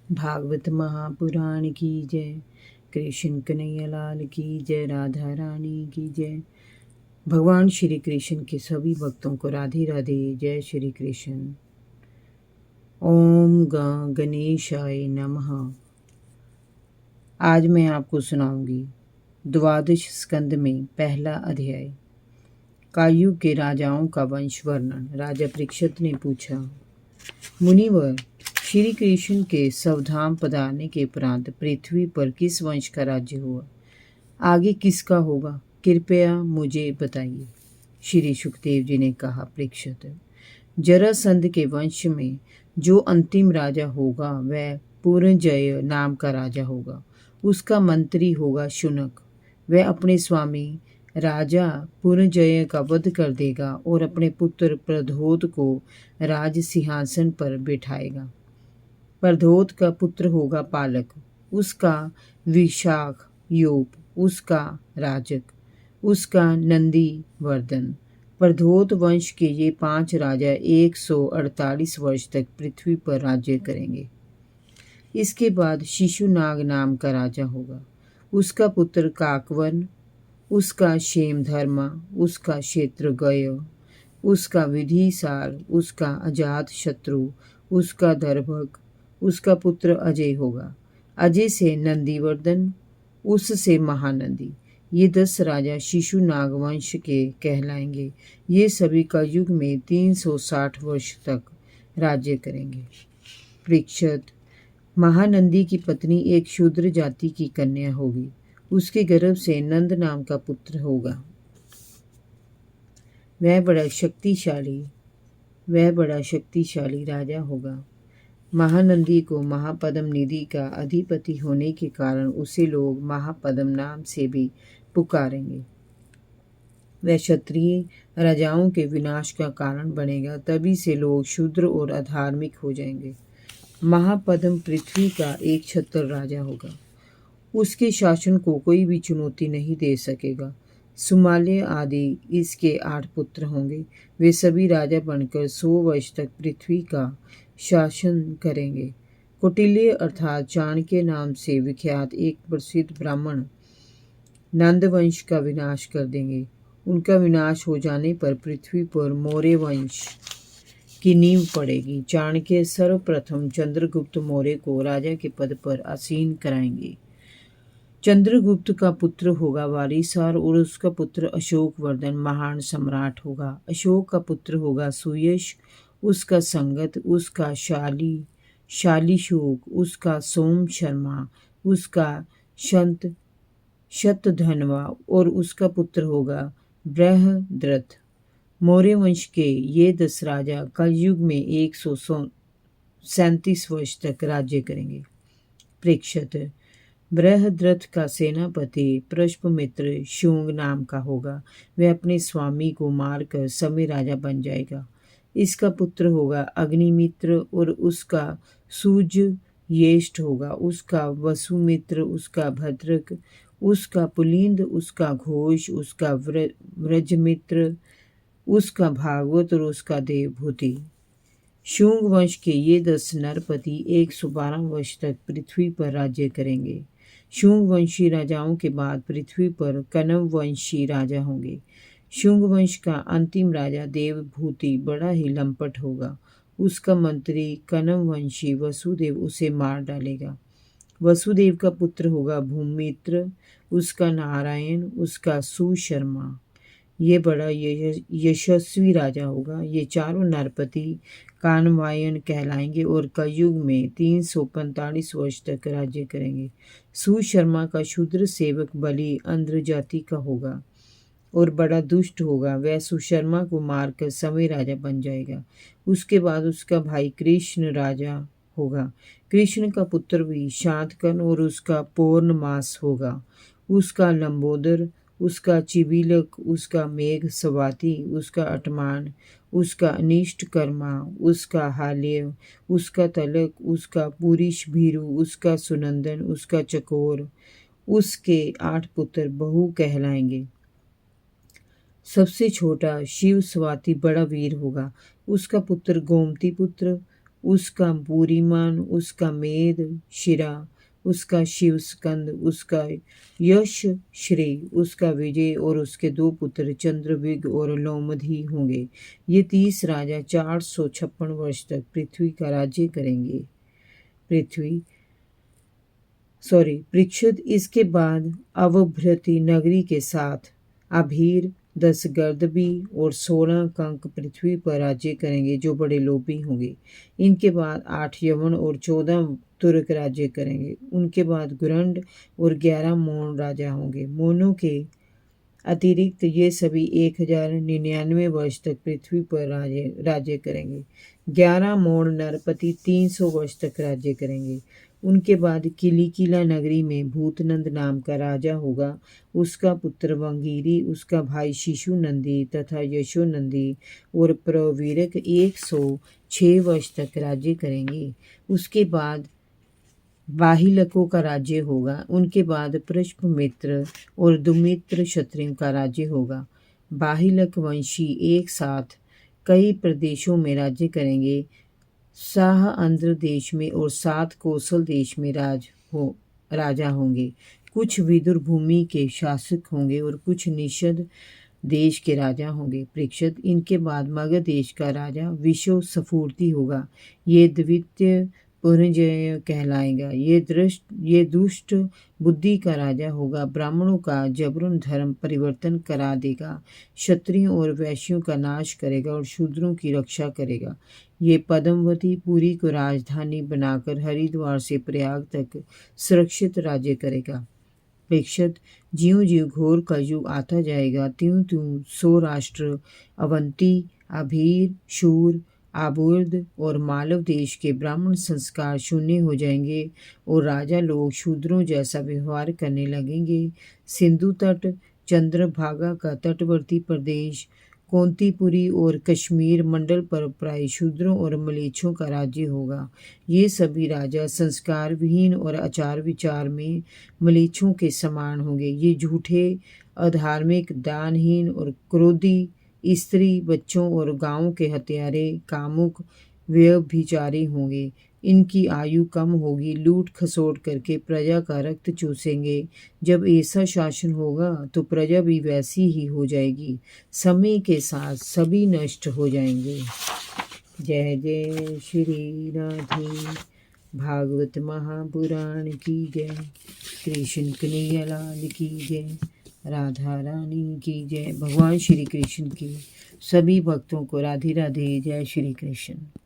भागवत महापुराण की जय। कृष्ण कन्हैया लाल की जय। राधा रानी की जय। भगवान श्री कृष्ण के सभी भक्तों को राधे राधे। जय श्री कृष्ण। ओम गणेशाय नमः। आज मैं आपको सुनाऊंगी द्वादश स्कंद में पहला अध्याय, कलयुग के राजाओं का वंश वर्णन। राजा परीक्षित ने पूछा, मुनिवर, श्री कृष्ण के स्वधाम पधारने के उपरांत पृथ्वी पर किस वंश का राज्य हुआ? आगे किसका होगा? कृपया मुझे बताइए। श्री सुखदेव जी ने कहा, परीक्षित, जरासंध के वंश में जो अंतिम राजा होगा वह पूर्णजय नाम का राजा होगा। उसका मंत्री होगा शुनक। वह अपने स्वामी राजा पूर्णजय का वध कर देगा और अपने पुत्र प्रद्योत को राज सिंहासन पर बिठाएगा। प्रद्योत का पुत्र होगा पालक, उसका विशाख यूप, उसका राजक, उसका नंदी वर्धन। प्रद्योत वंश के ये 5 राजा 148 वर्ष तक पृथ्वी पर राज्य करेंगे। इसके बाद शिशुनाग नाम का राजा होगा। उसका पुत्र काकवन, उसका क्षेमधर्मा, उसका क्षेत्रगय, उसका विधिसार, उसका अजात शत्रु, उसका दर्भक, उसका पुत्र अजय होगा। अजय से नंदीवर्धन, उससे महानंदी। ये 10 राजा शिशु नागवंश के कहलाएंगे। ये सभी कलयुग में 360 वर्ष तक राज्य करेंगे। परीक्षित, महानंदी की पत्नी एक शूद्र जाति की कन्या होगी। उसके गर्भ से नंद नाम का पुत्र होगा। वह बड़ा शक्तिशाली राजा होगा। महानंदी को महापद्म निधि का अधिपति होने के कारण उसे लोग महापद्म नाम से भी पुकारेंगे। वह क्षत्रिय राजाओं के विनाश का कारण बनेगा, तभी से लोग शूद्र और अधार्मिक हो जाएंगे। महापद्म पृथ्वी का एक छत्र राजा होगा। उसके शासन को कोई भी चुनौती नहीं दे सकेगा। सुमाल्य आदि इसके 8 पुत्र होंगे। वे सभी राजा बनकर 100 वर्ष तक पृथ्वी का शासन करेंगे। कौटिल्य अर्थात चाणक्य नाम से विख्यात एक प्रसिद्ध ब्राह्मण नंद वंश का विनाश कर देंगे। उनका विनाश हो जाने पर पृथ्वी पर मौर्य वंश की नींव पड़ेगी। चाणक्य सर्वप्रथम चंद्रगुप्त मौर्य को राजा के पद पर आसीन कराएंगे। चंद्रगुप्त का पुत्र होगा वारिसार और उसका पुत्र अशोकवर्धन महान सम्राट होगा। अशोक का पुत्र होगा सुयश, उसका संगत, उसका शालीशोक, उसका सोम शर्मा, उसका शतधन्वा और उसका पुत्र होगा बृहद्रथ। मौर्य वंश के ये 10 राजा कलयुग में 137 वर्ष तक राज्य करेंगे। परीक्षित, बृहद्रथ का सेनापति पुष्पमित्र शुंग नाम का होगा। वह अपने स्वामी को मारकर समय राजा बन जाएगा। इसका पुत्र होगा अग्निमित्र और उसका सूर्यज्येष्ठ होगा। उसका वसुमित्र, उसका भद्रक, उसका पुलिंद, उसका घोष, उसका व्रजमित्र, उसका भागवत और उसका देवभूति। शुंग वंश के ये 10 नरपति 112 वर्ष तक पृथ्वी पर राज्य करेंगे। शुंग वंशी राजाओं के बाद पृथ्वी पर कनव वंशी राजा होंगे। शुंग वंश का अंतिम राजा देवभूति बड़ा ही लंपट होगा। उसका मंत्री कनव वंशी वसुदेव उसे मार डालेगा। वसुदेव का पुत्र होगा भूमित्र, उसका नारायण, उसका सुशर्मा। ये बड़ा यशस्वी राजा होगा। ये चारों नरपति कानवायन कहलाएंगे और कलयुग में 345 वर्ष तक राज्य करेंगे। सुशर्मा का शूद्र सेवक बलि अंध्र जाति का होगा और बड़ा दुष्ट होगा। वह सुशर्मा को मारकर समय राजा बन जाएगा। उसके बाद उसका भाई कृष्ण राजा होगा। कृष्ण का पुत्र भी शातकर्ण और उसका पौर्णमास होगा। उसका लंबोदर, उसका चिबिलक, उसका मेघ सवाती, उसका अटमान, उसका अनिष्ट कर्मा, उसका हाल्य, उसका तलक, उसका पुरुष भीरु, उसका सुनंदन, उसका चकोर। उसके 8 पुत्र बहु कहलाएंगे। सबसे छोटा शिव स्वाति बड़ा वीर होगा। उसका पुत्र गोमती पुत्र, उसका पूरीमान, उसका मेद शिरा, उसका शिव स्कंद, उसका यश श्री, उसका विजय और उसके 2 पुत्र चंद्रविग और लोमधी होंगे। ये 30 राजा 456 वर्ष तक पृथ्वी का राज्य करेंगे। परीक्षित इसके बाद अवभृति नगरी के साथ अभीर, 10 गर्दबी और 16 कंक पृथ्वी पर राज्य करेंगे, जो बड़े लोभी होंगे। इनके बाद 8 यवन और 14 तुर्क राज्य करेंगे। उनके बाद गुरंड और 11 मोन राजा होंगे। मोनों के अतिरिक्त ये सभी 1099 वर्ष तक पृथ्वी पर राज्य करेंगे। 11 मोन नरपति 300 वर्ष तक राज्य करेंगे। उनके बाद किलिकिला नगरी में भूतनंद नाम का राजा होगा। उसका पुत्र वंगीरी, उसका भाई शिशु नंदी तथा यशो नंदी और प्रवीरक 106 वर्ष तक राज्य करेंगे। उसके बाद बाहिलकों का राज्य होगा। उनके बाद पुष्पमित्र और दुमित्र क्षत्रियों का राज्य होगा। बाहिलक वंशी एक साथ कई प्रदेशों में राज्य करेंगे। शाह आंध्र देश में और 7 कौशल देश में राजा होंगे। कुछ विदुर भूमि के शासक होंगे और कुछ निषद देश के राजा होंगे। परीक्षित इनके बाद मगध देश का राजा विश्व सफूर्ति होगा। ये द्वितीय पुनर्जय कहलाएगा। ये दुष्ट बुद्धि का राजा होगा। ब्राह्मणों का जबरन धर्म परिवर्तन करा देगा। क्षत्रियों और वैश्यों का नाश करेगा और शूद्रों की रक्षा करेगा। ये पद्मवती पुरी को राजधानी बनाकर हरिद्वार से प्रयाग तक सुरक्षित राज्य करेगा। परीक्षित ज्यों ज्यों घोर कलयुग आता जाएगा, त्यों त्यों सौराष्ट्र, अवंती, अभीर, शूर, आबुर्द और मालव देश के ब्राह्मण संस्कार शून्य हो जाएंगे और राजा लोग शूद्रों जैसा व्यवहार करने लगेंगे। सिंधु तट, चंद्रभागा का तटवर्ती प्रदेश, कौंतीपुरी और कश्मीर मंडल पर प्राय शूद्रों और मलेच्छों का राज्य होगा। ये सभी राजा संस्कार विहीन और आचार विचार में मलेच्छों के समान होंगे। ये झूठे, अधार्मिक, दानहीन और क्रोधी, स्त्री, बच्चों और गांवों के हत्यारे, कामुक, व्यभिचारी होंगे। इनकी आयु कम होगी, लूट खसोट करके प्रजा का रक्त चूसेंगे। जब ऐसा शासन होगा तो प्रजा भी वैसी ही हो जाएगी। समय के साथ सभी नष्ट हो जाएंगे। जय जय श्री राधे। भागवत महापुराण की जय। कृष्ण कन्हैया लाल की जय। राधा रानी की जय। भगवान श्री कृष्ण की सभी भक्तों को राधे राधे। जय श्री कृष्ण।